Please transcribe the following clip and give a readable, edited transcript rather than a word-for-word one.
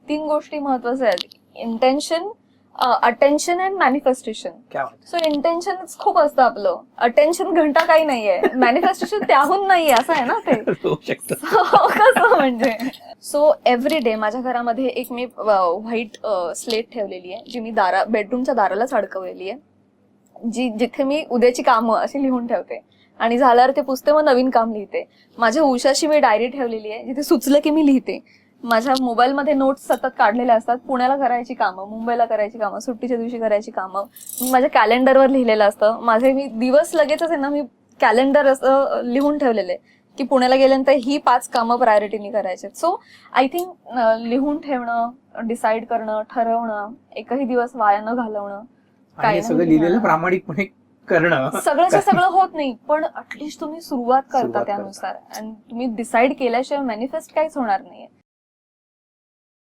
3 गोष्टी महत्वाच्या आहेत. Intention, attention and manifestation. So intention खूप असतं आपलं, अटेन्शन घंटा काही नाहीये, मॅनिफेस्टेशन त्याहून नाहीये, असं आहे ना ते. कसं म्हणजे सो एव्हरी डे माझ्या घरामध्ये एक मी व्हाईट स्लेट ठेवलेली आहे, जी मी बेडरूमच्या दारालाच अडकवलेली आहे, जिथे मी उद्याची कामं अशी लिहून ठेवते आणि झाल्यावर ते पुसते, मग नवीन काम लिहिते. माझ्या उशाशी मी डायरी ठेवलेली आहे, जिथे सुचलं की मी लिहिते. माझ्या मोबाईलमध्ये नोट्स सतत काढलेल्या असतात, पुण्याला करायची कामं, मुंबईला करायची कामं, सुट्टीच्या दिवशी करायची कामं. माझ्या कॅलेंडरवर लिहिलेलं असतं. माझे मी दिवस लगेचच आहे ना, मी कॅलेंडर असं लिहून ठेवलेलं आहे की पुण्याला गेल्यानंतर ही 5 कामं प्रायोरिटीने करायचे. सो आय थिंक लिहून ठेवणं, डिसाईड करणं, ठरवणं, एकही दिवस वाया न घालवणं, काय सगळं लिहिलेलं प्रामाणिकपणे करणं, सगळंच सगळं होत नाही, पण ऍटलिस्ट तुम्ही सुरुवात करता त्यानुसार. आणि तुम्ही डिसाईड केल्याशिवाय मॅनिफेस्ट काहीच होणार नाहीये.